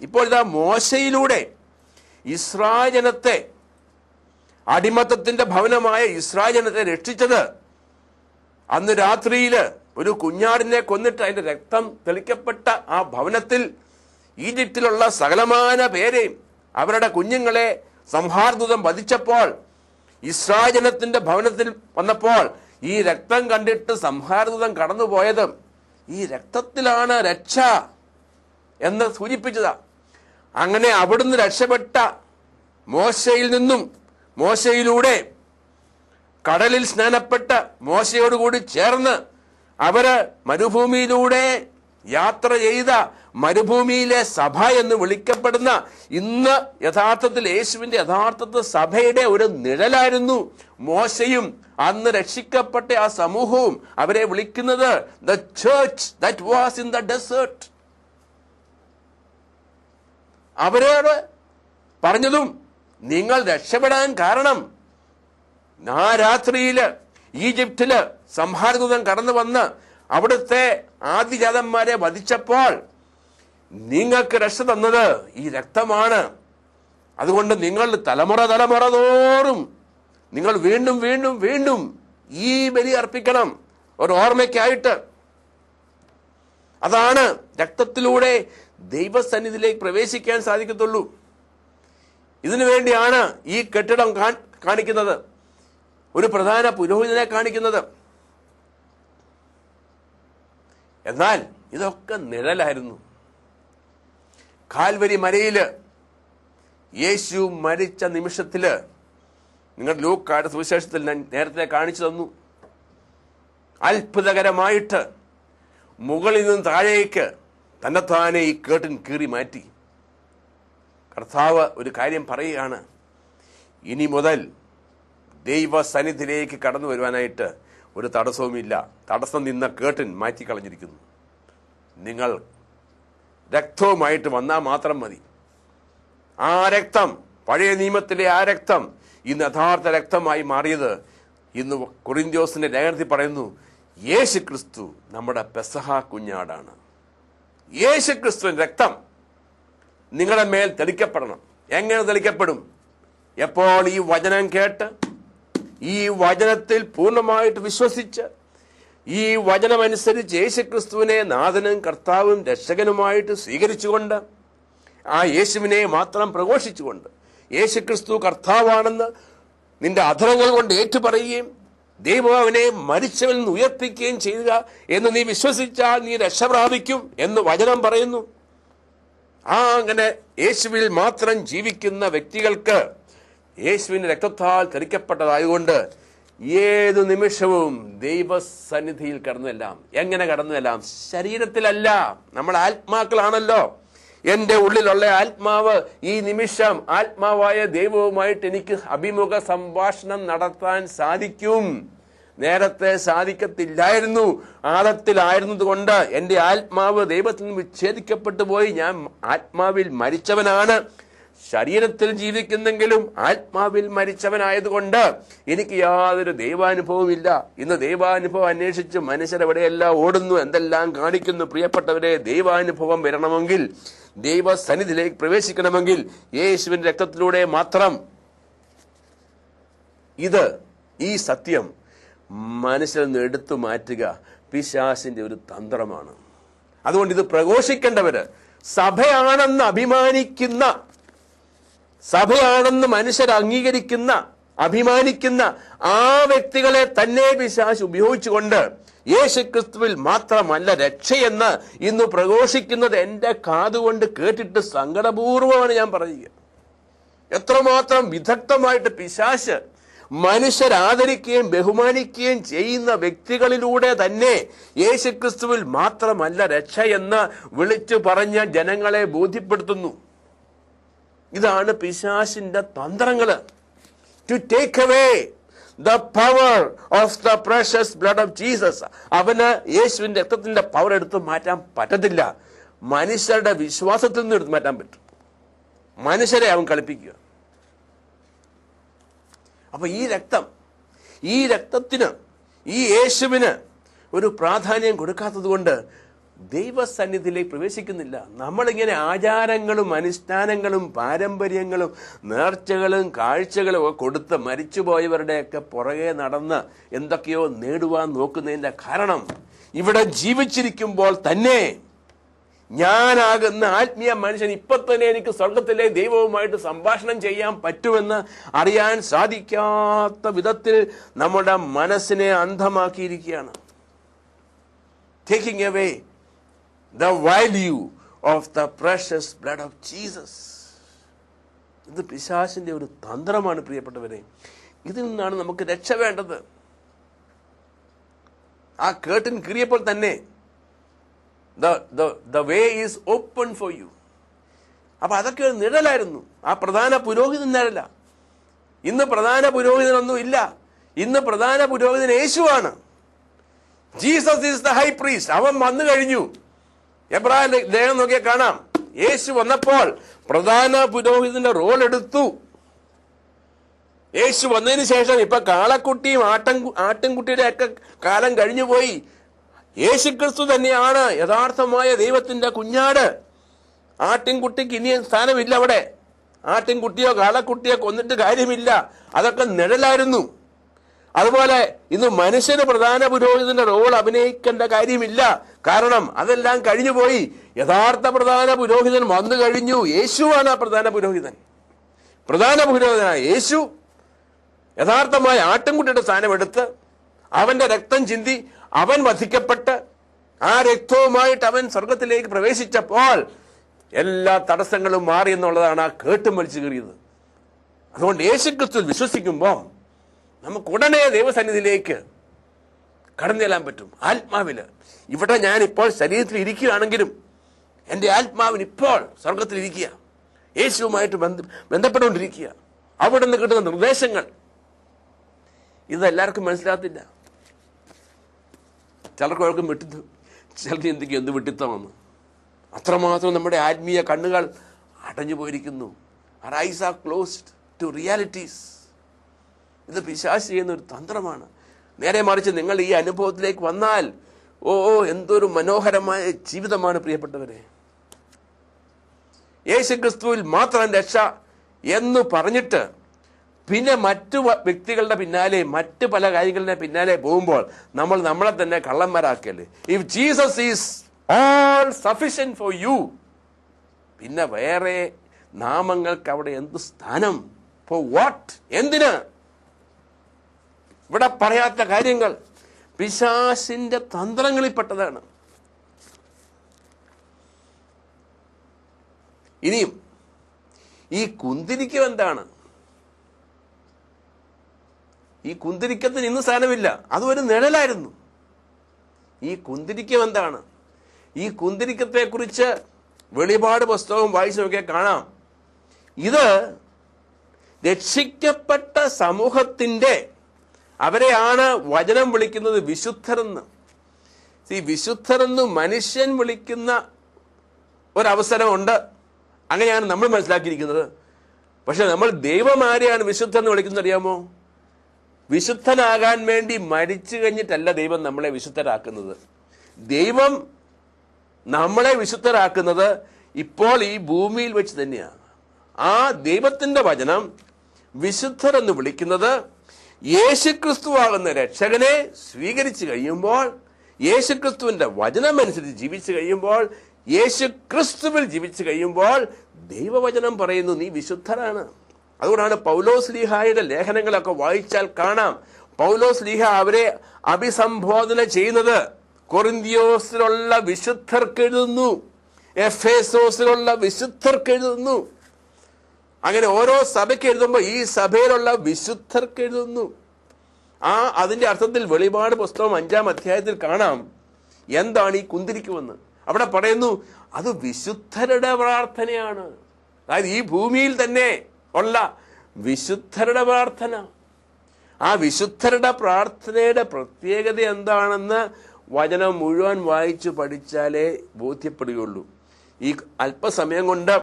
ഇപ്പോൾ ഇതാ മോശയിലൂടെ ഇസ്രായേൽ ജനത്തെ, അടിമത്തത്തിന്റെ ഭവനമായ ഇസ്രായേൽ ജനത്തെ രക്ഷിച്ചത് അന്ന് രാത്രിയിൽ ഒരു കുഞ്ഞാടിനെ കൊന്നിട്ട് അതിന്റെ രക്തം തെളിക്കപ്പെട്ട ആ ഭവനത്തിൽ ഈജിപ്തിലുള്ള സകലമാന പേരെയും അവരുടെ കുഞ്ഞുങ്ങളെ സംഹാരദൂതൻ വധിച്ചപ്പോൾ ഇസ്രായേൽ ജനത്തിന്റെ ഭവനത്തിൽ വന്നപ്പോൾ ഈ രക്തം കണ്ടിട്ട് സംഹാരദൂതൻ കടന്നുപോയത് ഈ രക്തത്തിലാണ് രക്ഷ എന്ന് സൂചിപ്പിച്ചതാ. അങ്ങനെ അവിടുന്ന് രക്ഷപ്പെട്ട മോശയിൽ നിന്നും, മോശയിലൂടെ കടലിൽ സ്നാനപ്പെട്ട മോശയോടുകൂടി ചേർന്ന് അവര് മരുഭൂമിയിലൂടെ യാത്ര ചെയ്ത മരുഭൂമിയിലെ സഭ എന്ന് വിളിക്കപ്പെടുന്ന ഇന്ന് യഥാർത്ഥത്തിൽ യേശുവിന്റെ യഥാർത്ഥത്തിൽ സഭയുടെ ഒരു നിഴലായിരുന്നു മോശയും. അന്ന് രക്ഷിക്കപ്പെട്ട ആ സമൂഹവും അവരെ വിളിക്കുന്നത് the church that was in the desert. അവരോട് പറഞ്ഞതും നിങ്ങൾ രക്ഷപ്പെടാൻ കാരണം ആ രാത്രിയില് ഈജിപ്തില് സംഹാരദൂതൻ കടന്നു വന്ന് അവിടുത്തെ ആദിജാതന്മാരെ വധിച്ചപ്പോൾ നിങ്ങൾക്ക് രക്ഷ തന്നത് ഈ രക്തമാണ്. അതുകൊണ്ട് നിങ്ങൾ തലമുറ തോറും നിങ്ങൾ വീണ്ടും വീണ്ടും വീണ്ടും ഈ ബലി അർപ്പിക്കണം, ഒരു ഓർമ്മയ്ക്കായിട്ട്. അതാണ് രക്തത്തിലൂടെ ദൈവസന്നിധിയിലേക്ക് പ്രവേശിക്കാൻ സാധിക്കത്തുള്ളൂ. ഇതിനു വേണ്ടിയാണ് ഈ കെട്ടിടം കാണിക്കുന്നത്, ഒരു പ്രധാന പുരോഹിതനെ കാണിക്കുന്നത്. എന്നാൽ ഇതൊക്കെ നിഴലായിരുന്നു. കാൽവരി മലയില് യേശു മരിച്ച നിമിഷത്തില്, നിങ്ങൾ ലൂക്കായുടെ സുവിശേഷത്തിൽ ഞാൻ നേരത്തെ കാണിച്ചു തന്നു, അത്ഭുതകരമായിട്ട് മുകളിൽ നിന്ന് താഴേക്ക് തന്നെത്താനെ ഈ കേട്ടിൻ കീറി മാറ്റി. കർത്താവ് ഒരു കാര്യം പറയുകയാണ്, ഇനി മുതൽ ദൈവസന്നിധിയിലേക്ക് കടന്നു വരുവാനായിട്ട് ഒരു തടസ്സവുമില്ല. തടസ്സം നിന്ന കേട്ടിൻ മാറ്റിക്കളഞ്ഞിരിക്കുന്നു. നിങ്ങൾ രക്തവുമായിട്ട് വന്നാൽ മാത്രം മതി. ആ രക്തം, പഴയ നിയമത്തിലെ ആ രക്തം ഇന്ന് യഥാർത്ഥ രക്തമായി മാറിയത്. ഇന്ന് കൊരിന്ത്യോസിന്റെ ലേഖനത്തിൽ പറയുന്നു, യേശു ക്രിസ്തു നമ്മുടെ പെസഹ കുഞ്ഞാടാണ്. യേശു ക്രിസ്തുവിന്റെ രക്തം നിങ്ങളുടെ മേൽ തെളിക്കപ്പെടണം. എങ്ങനെ തെളിക്കപ്പെടും? എപ്പോൾ ഈ വചനം കേട്ട് ഈ വചനത്തിൽ പൂർണ്ണമായിട്ട് വിശ്വസിച്ച് ഈ വചനമനുസരിച്ച് യേശുക്രിസ്തുവിനെ നാഥനും കർത്താവും രക്ഷകനുമായിട്ട് സ്വീകരിച്ചുകൊണ്ട് ആ യേശുവിനെ മാത്രം പ്രഘോഷിച്ചുകൊണ്ട് യേശുക്രിസ്തു കർത്താവാണെന്ന് നിന്റെ അധരങ്ങൾ കൊണ്ട് ഏറ്റുപറയുകയും ദൈവം അവനെ മരിച്ചവനിൽ നിന്ന് ഉയർപ്പിക്കുകയും ചെയ്യുക എന്ന് നീ വിശ്വസിച്ചാൽ നീ രക്ഷ പ്രാപിക്കും എന്ന് വചനം പറയുന്നു. അങ്ങനെ യേശുവിൽ മാത്രം ജീവിക്കുന്ന വ്യക്തികൾക്ക് യേശുവിന്റെ രക്തത്താൽ തെളിക്കപ്പെട്ടതായതുകൊണ്ട് ഏതു നിമിഷവും ദൈവസന്നിധിയിൽ കടന്നുവെല്ലാം. എങ്ങനെ കടന്നുവെല്ലാം? ശരീരത്തിലല്ല, നമ്മൾ ആത്മാക്കളാണല്ലോ. എന്റെ ഉള്ളിലുള്ള ആത്മാവ് ഈ നിമിഷം ആത്മാവായ ദൈവവുമായിട്ട് എനിക്ക് അഭിമുഖ സംഭാഷണം നടത്താൻ സാധിക്കും. നേരത്തെ സാധിക്കത്തില്ലായിരുന്നു. ആഴത്തിലായിരുന്നത് കൊണ്ട് എന്റെ ആത്മാവ് ദൈവത്തിൽ നിന്ന് വിച്ഛേദിക്കപ്പെട്ടു പോയി. ഞാൻ ആത്മാവിൽ മരിച്ചവനാണ്. ശരീരത്തിൽ ജീവിക്കുന്നെങ്കിലും ആത്മാവിൽ മരിച്ചവനായതുകൊണ്ട് എനിക്ക് യാതൊരു ദൈവാനുഭവവും ഇല്ല. ഇന്ന് ദൈവാനുഭവം അന്വേഷിച്ച് മനുഷ്യരെവിടെയെല്ലാം ഓടുന്നു, എന്തെല്ലാം കാണിക്കുന്നു. പ്രിയപ്പെട്ടവരെ, ദൈവാനുഭവം വരണമെങ്കിൽ, ദൈവസന്നിധിയിലേക്ക് പ്രവേശിക്കണമെങ്കിൽ യേശുവിന്റെ രക്തത്തിലൂടെ മാത്രം. ഈ സത്യം മനസ്സിൽ നിന്ന് എടുത്തു മാറ്റുക പിശാചിന്റെ ഒരു തന്ത്രമാണ്. അതുകൊണ്ട് ഇത് പ്രഘോഷിക്കേണ്ടവര് സഭയാണെന്ന് അഭിമാനിക്കുന്ന, സഭയാണെന്ന് മനുഷ്യർ അംഗീകരിക്കുന്ന, അഭിമാനിക്കുന്ന ആ വ്യക്തികളെ തന്നെ പിശാച് ഉപയോഗിച്ചുകൊണ്ട് യേശുക്രിസ്തുവിൽ മാത്രമല്ല രക്ഷയെന്ന് ഇന്ന് പ്രഘോഷിക്കുന്നത് എന്റെ കാതുകൊണ്ട് കേട്ടിട്ട് സങ്കടപൂർവമാണ് ഞാൻ പറയുക. എത്രമാത്രം വിദഗ്ധമായിട്ട് പിശാച് മനുഷ്യരാദരിക്കുകയും ബഹുമാനിക്കുകയും ചെയ്യുന്ന വ്യക്തികളിലൂടെ തന്നെ യേശുക്രിസ്തുവിൽ മാത്രമല്ല രക്ഷ എന്ന് വിളിച്ചു പറഞ്ഞ ജനങ്ങളെ ബോധ്യപ്പെടുത്തുന്നു. ഇതാണ് പിശാചിന്റെ തന്ത്രങ്ങള്. To take away the power of the precious blood of Jesus. അവന് യേശുവിന്റെ രക്തത്തിന്റെ പവർ എടുത്ത് മാറ്റാൻ പറ്റത്തില്ല. മനുഷ്യരുടെ വിശ്വാസത്തിൽ നിന്ന് എടുത്ത് മാറ്റാൻ പറ്റും. മനുഷ്യരെ അവൻ കളിപ്പിക്കുക. അപ്പൊ ഈ രക്തത്തിന്, ഈ യേശുവിന് ഒരു പ്രാധാന്യം കൊടുക്കാത്തത് കൊണ്ട് ദൈവസന്നിധിയിലേക്ക് പ്രവേശിക്കുന്നില്ല. നമ്മളിങ്ങനെ ആചാരങ്ങളും അനുഷ്ഠാനങ്ങളും പാരമ്പര്യങ്ങളും നേർച്ചകളും കാഴ്ചകളും ഒക്കെ കൊടുത്ത് മരിച്ചുപോയവരുടെയൊക്കെ പുറകെ നടന്ന് എന്തൊക്കെയോ നേടുവാൻ നോക്കുന്നതിൻ്റെ കാരണം ഇവിടെ ജീവിച്ചിരിക്കുമ്പോൾ തന്നെ ഞാനാകുന്ന ആത്മീയ മനുഷ്യൻ ഇപ്പൊ തന്നെ എനിക്ക് സ്വർഗത്തിലെ ദൈവവുമായിട്ട് സംഭാഷണം ചെയ്യാൻ പറ്റുമെന്ന് അറിയാൻ സാധിക്കാത്ത വിധത്തിൽ നമ്മുടെ മനസ്സിനെ അന്ധമാക്കിയിരിക്കുകയാണ്. Taking away the value of the precious blood of Jesus. ഇത് പിശാചിന്റെ ഒരു തന്ത്രമാണ് പ്രിയപ്പെട്ടവരെ. ഇതിൽ നിന്നാണ് നമുക്ക് രക്ഷ വേണ്ടത്. ആ കേർട്ടൻ കീറിയപ്പോൾ തന്നെ the way is open for you. അപ്പൊ അതൊക്കെ ഒരു നിഴലായിരുന്നു. ആ പ്രധാന പുരോഹിതൻ നിഴല. ഇന്ന് പ്രധാന പുരോഹിതനൊന്നും ഇല്ല. ഇന്ന് പ്രധാന പുരോഹിതൻ യേശുവാണ്. Jesus is the high priest. അവൻ വന്നു കഴിഞ്ഞു. എബ്രായ ലേഖനം നോക്കിയാൽ കാണാം, യേശു വന്നപ്പോൾ പ്രധാന പുരോഹിതന്റെ റോൾ എടുത്തു. യേശു വന്നതിന് ശേഷം ഇപ്പൊ കാളക്കുട്ടിയും ആട്ടിൻകുട്ടിയുടെ ഒക്കെ കാലം കഴിഞ്ഞു പോയി. യേശു ക്രിസ്തു തന്നെയാണ് യഥാർത്ഥമായ ദൈവത്തിന്റെ കുഞ്ഞാട്. ആട്ടിൻകുട്ടിക്ക് ഇനി സ്ഥാനമില്ല അവിടെ. ആട്ടിൻകുട്ടിയോ കാളക്കുട്ടിയോ കൊന്നിട്ട് കാര്യമില്ല. അതൊക്കെ നിഴലായിരുന്നു. അതുപോലെ ഇന്ന് മനുഷ്യന് പ്രധാന പുരോഹിതന്റെ റോൾ അഭിനയിക്കേണ്ട കാര്യമില്ല. കാരണം അതെല്ലാം കഴിഞ്ഞുപോയി. യഥാർത്ഥ പ്രധാന പുരോഹിതൻ വന്നു കഴിഞ്ഞു. യേശുവാണ് ആ പ്രധാന പുരോഹിതൻ. പ്രധാന പുരോഹിതനായ യേശു യഥാർത്ഥമായ ആട്ടിൻകുട്ടിയുടെ സ്ഥാനമെടുത്ത് അവന്റെ രക്തം ചിന്തി അവൻ വധിക്കപ്പെട്ട് ആ രക്തവുമായിട്ട് അവൻ സ്വർഗത്തിലേക്ക് പ്രവേശിച്ചപ്പോൾ എല്ലാ തടസ്സങ്ങളും മാറി എന്നുള്ളതാണ് ആ കേട്ടും വലിച്ചു കീറിയത്. അതുകൊണ്ട് യേശുക്രിസ്തുവിൽ വിശ്വസിക്കുമ്പോൾ നമുക്ക് ഉടനെ ദൈവസന്നിധിയിലേക്ക് കടന്നു ചെല്ലാൻ പറ്റും. ആത്മാവില് ഇവിടെ ഞാൻ ഇപ്പോൾ ശരീരത്തിൽ ഇരിക്കുകയാണെങ്കിലും എൻ്റെ ആത്മാവിന് ഇപ്പോൾ സ്വർഗത്തിൽ ഇരിക്കുക, യേശുവുമായിട്ട് ബന്ധപ്പെട്ടുകൊണ്ടിരിക്കുക. അവിടെ നിന്ന് കിട്ടുന്ന നിർദ്ദേശങ്ങൾ ഇതെല്ലാവർക്കും മനസ്സിലാകത്തില്ല. ചിലർക്ക് വിട്ടിത്ത്, ചിലർക്ക് എന്തൊക്കെയോ എന്ത് വിട്ടിത്തമെന്ന്. അത്രമാത്രം നമ്മുടെ ആത്മീയ കണ്ണുകൾ അടഞ്ഞു പോയിരിക്കുന്നു. Our eyes are closed to realities. ഇത് പിശാച് ചെയ്യുന്ന ഒരു തന്ത്രമാണ്. നേരെ മറിച്ച് നിങ്ങൾ ഈ അനുഭവത്തിലേക്ക് വന്നാൽ എന്തൊരു മനോഹരമായ ജീവിതമാണ് പ്രിയപ്പെട്ടവരെ. യേശുക്രിസ്തുവിൽ മാത്രം രക്ഷ എന്ന് പറഞ്ഞിട്ട് പിന്നെ മറ്റു വ്യക്തികളുടെ പിന്നാലെ മറ്റു പല കാര്യങ്ങളുടെ പിന്നാലെ പോകുമ്പോൾ നമ്മൾ നമ്മളെ തന്നെ കള്ളന്മാരാക്കല്ലേ. If Jesus is all sufficient for you, പിന്നെ വേറെ നാമങ്ങൾക്ക് അവിടെ എന്ത് സ്ഥാനം? For what? എന്തിന്? ഇവിടെ പറയാത്ത കാര്യങ്ങൾ പിശാചിന്റെ തന്ത്രങ്ങളിൽപ്പെട്ടതാണ്. ഇനിയും ഈ കുന്തിരിക്കം എന്താണ്? ഈ കുന്തിരിക്കത്തിന് ഇന്ന് സ്ഥാനമില്ല. അതൊരു നിഴലായിരുന്നു. ഈ കുന്തിരിക്കം എന്താണ്? ഈ കുന്തിരിക്കത്തെ കുറിച്ച് വെളിപാട് പുസ്തകം വായിച്ചു നോക്കിയാൽ കാണാം. ഇത് രക്ഷിക്കപ്പെട്ട സമൂഹത്തിന്റെ അവരെയാണ് വചനം വിളിക്കുന്നത് വിശുദ്ധരെന്ന്. ഈ വിശുദ്ധരെന്ന് മനുഷ്യൻ വിളിക്കുന്ന ഒരവസരമുണ്ട്. അങ്ങനെയാണ് നമ്മൾ മനസ്സിലാക്കിയിരിക്കുന്നത്. പക്ഷെ നമ്മൾ ദൈവം ആരെയാണ് വിശുദ്ധരെന്ന് വിളിക്കുന്നത് അറിയാമോ? വിശുദ്ധനാകാൻ വേണ്ടി മരിച്ചു കഴിഞ്ഞിട്ടല്ല ദൈവം നമ്മളെ വിശുദ്ധരാക്കുന്നത്. ദൈവം നമ്മളെ വിശുദ്ധരാക്കുന്നത് ഇപ്പോൾ ഈ ഭൂമിയിൽ വെച്ച് തന്നെയാണ്. ആ ദൈവത്തിന്റെ വചനം വിശുദ്ധർ എന്ന് വിളിക്കുന്നത് യേശുക്രിസ്തുവാകുന്ന രക്ഷകനെ സ്വീകരിച്ചു കഴിയുമ്പോൾ, യേശുക്രിസ്തുവിന്റെ വചനം അനുസരിച്ച് ജീവിച്ചു കഴിയുമ്പോൾ, യേശുക്രിസ്തുവിൽ ജീവിച്ചു കഴിയുമ്പോൾ ദൈവവചനം പറയുന്നു നീ വിശുദ്ധരാണ്. അതുകൊണ്ടാണ് പൗലോസ്ലീഹായുടെ ലേഖനങ്ങളൊക്കെ വായിച്ചാൽ കാണാം, പൗലോസ്ലീഹ അവരെ അഭിസംബോധന ചെയ്യുന്നത് കൊറിന്തിയോസിലുള്ള വിശുദ്ധർക്ക് എഴുതുന്നു, എഫേസോസിലുള്ള വിശുദ്ധർക്ക് എഴുതുന്നു. അങ്ങനെ ഓരോ സഭയ്ക്ക് എഴുതുമ്പോൾ ഈ സഭയിലുള്ള വിശുദ്ധർക്ക് എഴുതുന്നു. അതിന്റെ അർത്ഥത്തിൽ വെളിപാട് പുസ്തകം 5-ാം അധ്യായത്തിൽ കാണാം എന്താണ് ഈ കുന്തിരിക്കുമെന്ന്. അവിടെ പറയുന്നു അത് വിശുദ്ധരുടെ പ്രാർത്ഥനയാണ്. അതായത് ഈ ഭൂമിയിൽ തന്നെ ഉള്ള വിശുദ്ധരുടെ പ്രാർത്ഥന. ആ വിശുദ്ധരുടെ പ്രാർത്ഥനയുടെ പ്രത്യേകത എന്താണെന്ന് വചനം മുഴുവൻ വായിച്ചു പഠിച്ചാലേ ബോധ്യപ്പെടുകയുള്ളൂ. ഈ അല്പസമയം കൊണ്ട്